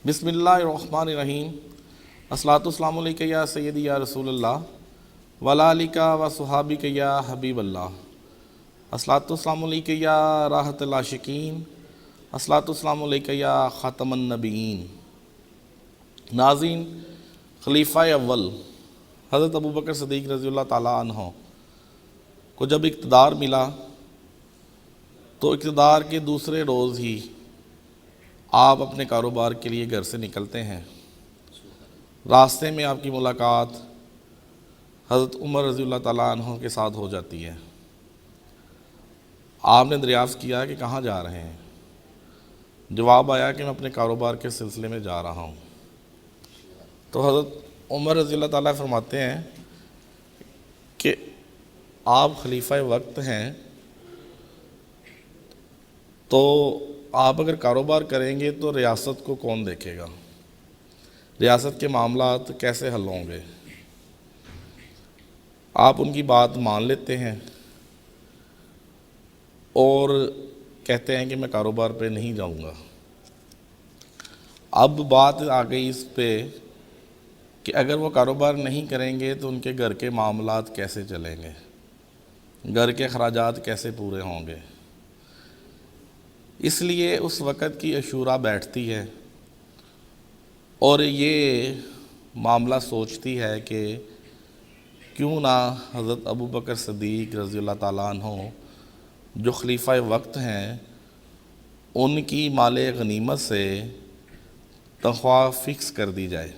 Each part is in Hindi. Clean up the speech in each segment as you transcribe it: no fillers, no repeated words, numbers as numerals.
बिस्मिल्लाहिर्रहमानिर्रहीम। अस्सलातुस्सलामु अलैका या सय्यदी या रसूलल्लाह वला अलिका व सुहाबिका या हबीबल्लाह। अस्सलातुस्सलामु अलैका या राहतल आशिकीन। अस्सलातुस्सलामु अलैका या ख़ातमन नबीयीन। नाज़रीन, खलीफा अव्वल हज़रत अबू बकर सिद्दीक़ रज़ियल्लाहु ताला अन्हो को जब इक़्तिदार मिला तो इक़्तिदार के दूसरे रोज़ ही आप अपने कारोबार के लिए घर से निकलते हैं। रास्ते में आपकी मुलाकात हज़रत उमर रज़ियल्लाहु ताला अन्हु के साथ हो जाती है। आपने दरियाफ़्त किया कि कहाँ जा रहे हैं। जवाब आया कि मैं अपने कारोबार के सिलसिले में जा रहा हूँ। तो हज़रत उमर रज़ियल्लाहु ताला फरमाते हैं कि आप खलीफा वक्त हैं, तो आप अगर कारोबार करेंगे तो रियासत को कौन देखेगा, रियासत के मामलात कैसे हल होंगे। आप उनकी बात मान लेते हैं और कहते हैं कि मैं कारोबार पे नहीं जाऊंगा। अब बात आ गई इस पे कि अगर वो कारोबार नहीं करेंगे तो उनके घर के मामलात कैसे चलेंगे, घर के अखराजात कैसे पूरे होंगे। इसलिए उस वक़्त की अशूरा बैठती है और ये मामला सोचती है कि क्यों ना हज़रत अबू बकर सिद्दीक़ रज़ियल्लाहु ताला अन्हु जो खलीफा वक्त हैं उनकी माले गनीमत से तनख्वाह फ़िक्स कर दी जाए।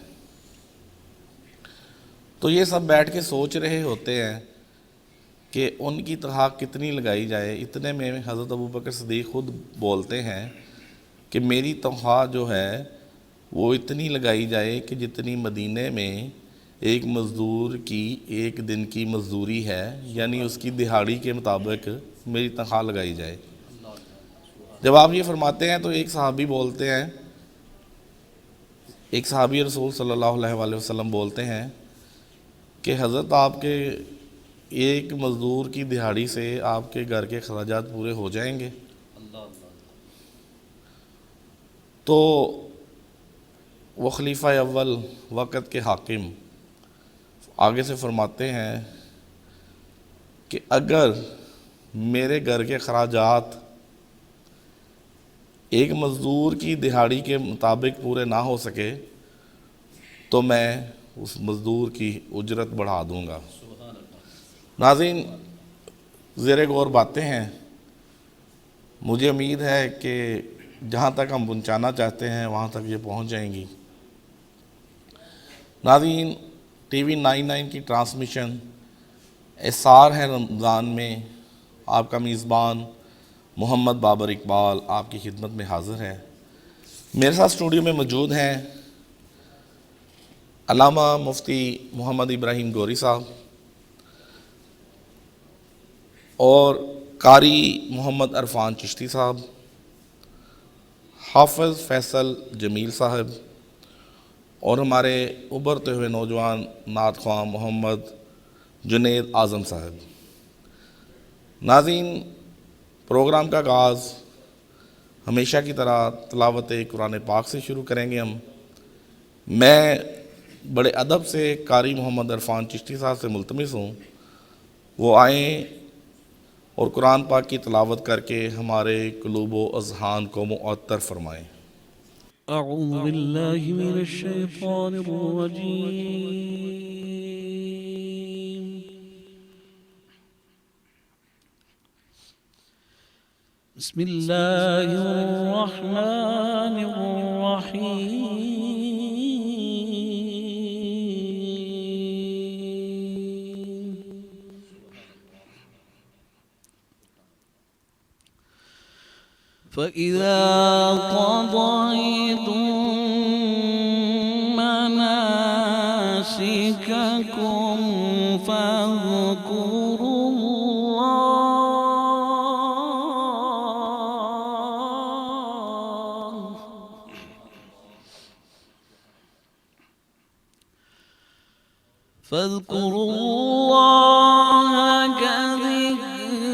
तो ये सब बैठ के सोच रहे होते हैं कि उनकी तनख्वाह कितनी लगाई जाए। इतने में हज़रत अबू बकर सिद्दीक़ खुद बोलते हैं कि मेरी तनख्वाह जो है वो इतनी लगाई जाए कि जितनी मदीने में एक मज़दूर की एक दिन की मज़दूरी है, यानी उसकी दिहाड़ी के मुताबिक मेरी तनख्वाह लगाई जाए। जब आप ये फरमाते हैं तो एक सहाबी बोलते हैं, एक सहाबी रसूल सल्लल्लाहु अलैहि वसल्लम बोलते हैं कि हज़रत आपके एक मज़दूर की दिहाड़ी से आपके घर के खर्चात पूरे हो जाएंगे। तो वो खलीफा अव्वल वक़्त के हाकिम आगे से फरमाते हैं कि अगर मेरे घर के खर्चात एक मज़दूर की दिहाड़ी के मुताबिक पूरे ना हो सके तो मैं उस मज़दूर की उजरत बढ़ा दूँगा। नाज़रीन, ज़ेरे गौर बातें हैं। मुझे उम्मीद है कि जहाँ तक हम पहुँचाना चाहते हैं वहाँ तक ये पहुँच जाएंगी। नाज़रीन, TV 99 की ट्रांसमिशन एसार है रमज़ान में। आपका मेज़बान मोहम्मद बाबर इकबाल आपकी खिदमत में हाज़िर है। मेरे साथ स्टूडियो में मौजूद हैं अल्लामा मुफ्ती मोहम्मद इब्राहिम गौरी साहब और कारी मोहम्मद अरफान चिश्ती साहब, हाफ़िज़ फैसल जमील साहब और हमारे उभरते हुए नौजवान नात ख्वां मोहम्मद जुनैद आज़म साहब। नाज़रीन, प्रोग्राम का आगाज़ हमेशा की तरह तिलावत कुरान पाक से शुरू करेंगे हम। मैं बड़े अदब से कारी मोहम्मद अरफान चिश्ती साहब से मुल्तमिस हूँ वो आएँ और कुरान पाक की तिलावत करके हमारे क़ुलूब व अज़हान को मुअत्तर फरमाएँ। अऊज़ु बिल्लाहि मिनश शैतानिर रजीम। बिस्मिल्लाहिर रहमानिर रहीम। फ़इज़ा क़ज़यतुम मनासिककुम फ़ज़्कुरुल्लाह कज़िक्रिकुम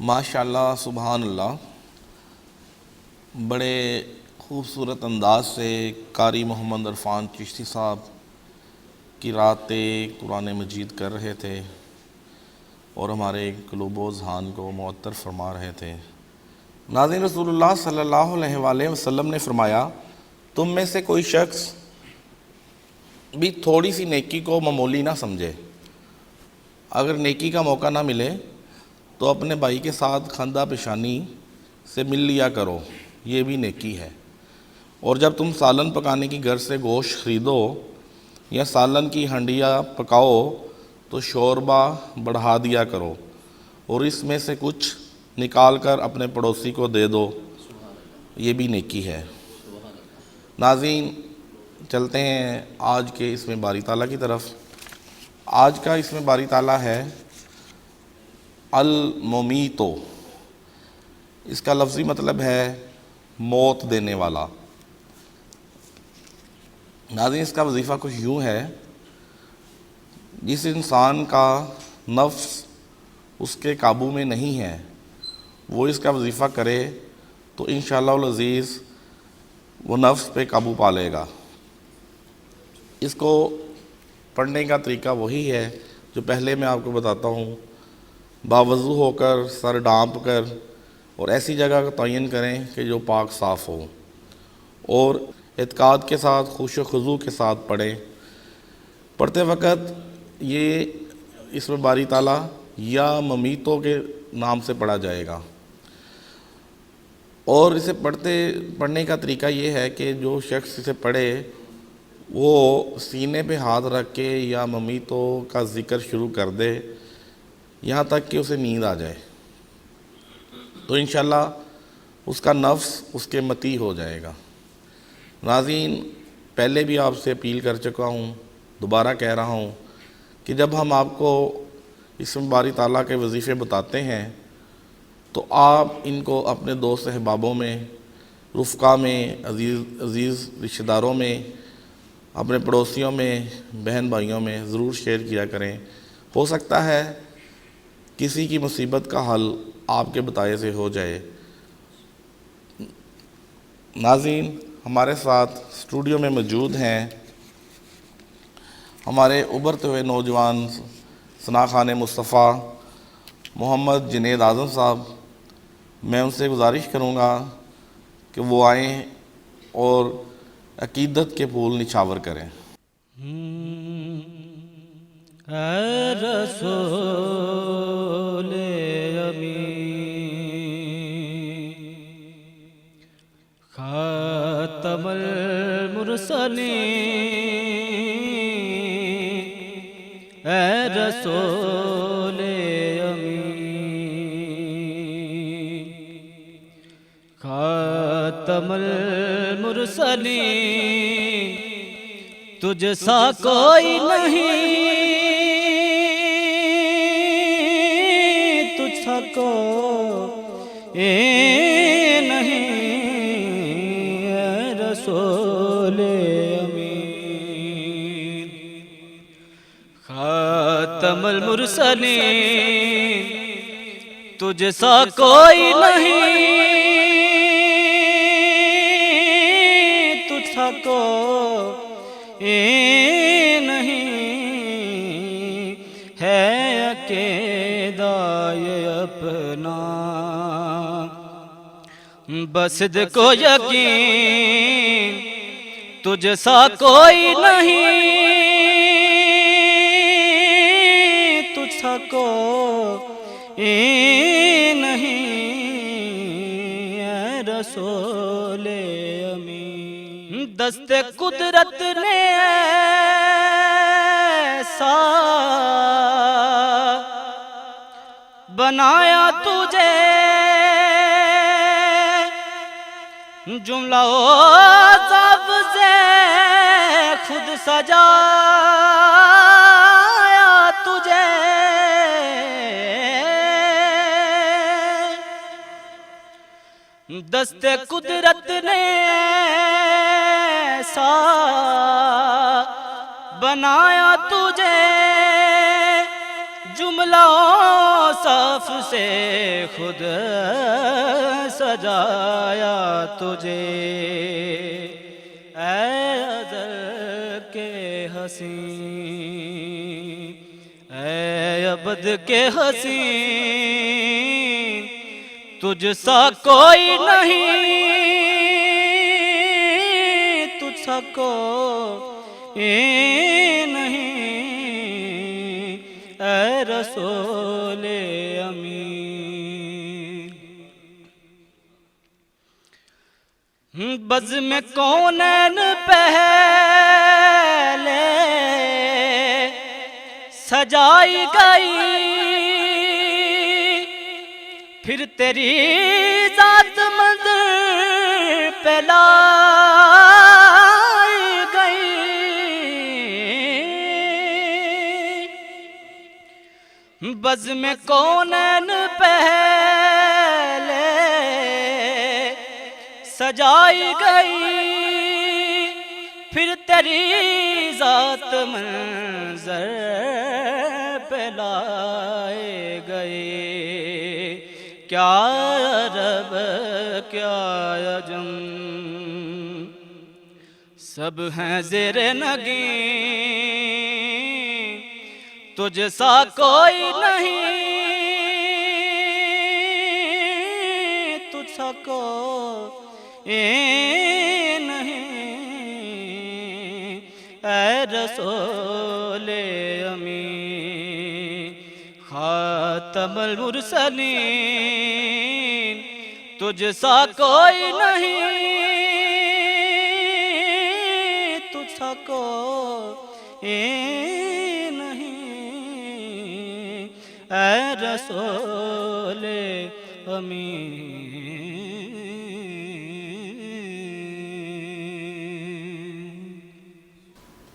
माशाअल्लाह सुबहान अल्लाह। बड़े खूबसूरत अंदाज से कारी मोहम्मद इरफान चिश्ती साहब की रातें कुरान मजीद कर रहे थे और हमारे क़ुलूब व ज़हान को मुअत्तर फरमा रहे थे। नाज़रीन, रसूलुल्लाह सल्लल्लाहु अलैहि वसल्लम ने फरमाया, तुम में से कोई शख्स भी थोड़ी सी नेकी को मामूली ना समझे। अगर नेकी का मौका ना मिले तो अपने भाई के साथ खंदा पेशानी से मिल लिया करो, ये भी नेकी है। और जब तुम सालन पकाने की घर से गोश्त ख़रीदो या सालन की हंडिया पकाओ तो शोरबा बढ़ा दिया करो और इसमें से कुछ निकाल कर अपने पड़ोसी को दे दो, ये भी नेकी है। नाज़रीन, चलते हैं आज के इसमें बारी ताला की तरफ। आज का इसमें बारी ताला है अल मुमीतो। इसका लफ्ज़ी मतलब है मौत देने वाला। नाज़रीन, इसका वजीफ़ा कुछ यूँ है, जिस इंसान का नफ्स उसके काबू में नहीं है वो इसका वजीफ़ा करे तो इंशाअल्लाह अज़ीज़ वो नफ्स पे काबू पा लेगा। इसको पढ़ने का तरीका वही है जो पहले मैं आपको बताता हूँ। बावज़ू होकर, सर ढाँप कर और ऐसी जगह का तयन करें कि जो पाक साफ़ हो, और एतकाद के साथ, खुश खुजू के साथ पढ़ें। पढ़ते वक़्त ये इसमें बारी ताला या ममीतों के नाम से पढ़ा जाएगा। और इसे पढ़ने का तरीका ये है कि जो शख्स इसे पढ़े वो सीने पे हाथ रख के या ममीतों का ज़िक्र शुरू कर दे यहाँ तक कि उसे नींद आ जाए, तो इंशाल्लाह उसका नफ्स उसके मती हो जाएगा। नाज़रीन, पहले भी आपसे अपील कर चुका हूँ, दोबारा कह रहा हूँ कि जब हम आपको इसमें बारी ताला के वजीफ़े बताते हैं तो आप इनको अपने दोस्त अहबाबों में, रुफ़क़ा में, अज़ीज़ रिश्तेदारों में, अपने पड़ोसियों में, बहन भाइयों में ज़रूर शेयर किया करें। हो सकता है किसी की मुसीबत का हल आपके बताए से हो जाए। नाज़रीन, हमारे साथ स्टूडियो में मौजूद हैं हमारे उभरते हुए नौजवान सना खान मुस्तफ़ा मोहम्मद जुनैद आज़म साहब। मैं उनसे गुजारिश करूँगा कि वो आएँ और अकीदत के फूल निछावर करें। रसूल अमी खातमुल मुरसलीन, रसूल खातमुल मुरसलीन, तुझसा कोई नहीं, तुझसा कोई नहीं, रसूल अमीन खातमुल मुरसलीन, तुझसा कोई नहीं, तुझसा कोई नहीं, है अकेदा ये अपना बस को यकीन, तुझसा कोई नहीं, तुझसा कोई नहीं, रसूल अमीन। दस्ते कुदरत ने ऐसा बनाया तुझे, जुमला सब से खुद सजाया तुझे, दस्ते कुदरत ने ऐसा बनाया तुझे, जुमला साफ से खुद सजाया तुझे। ऐ अज़ल के हसीन, ऐ अबद के हसीन, तुझसा कोई नहीं, तुझसा कोई नहीं, ऐ रसूल अमीन। बज़ में कौनैन पहले सजाई गई, फिर तेरी जात मंज़र पे लाई गई, बज़ में कौनैन पहले सजाई गई, फिर तेरी जात मंज़र पे लाए गए। क्या अरब क्या अजम सब हैं ज़ेरे नगीं, तुझसा कोई नहीं, तुझसा कोई नहीं, रसूल अमी खातमुल मुरसलीन तुझसा कोई नहीं, तुझसा कोई नहीं ऐ रसूल अमी।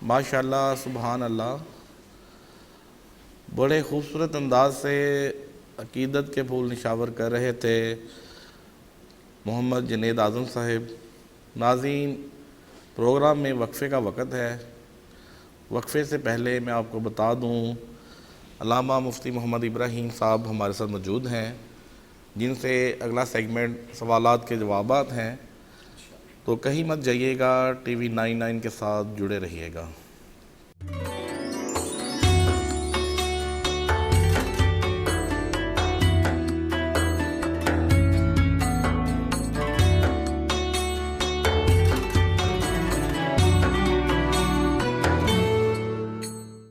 माशाल्लाह, सुभान अल्लाह। बड़े खूबसूरत अंदाज से अकीदत के फूल निशावर कर रहे थे मोहम्मद जुनैद आज़म साहिब। नाज़रीन, प्रोग्राम में वक्फ़े का वक़्त है। वक्फ़े से पहले मैं आपको बता दूं, अल्लामा मुफ्ती मोहम्मद इब्राहीम साहब हमारे साथ मौजूद हैं, जिनसे अगला सेगमेंट सवालात के जवाबात हैं। तो कहीं मत जाइएगा, TV 99 के साथ जुड़े रहिएगा।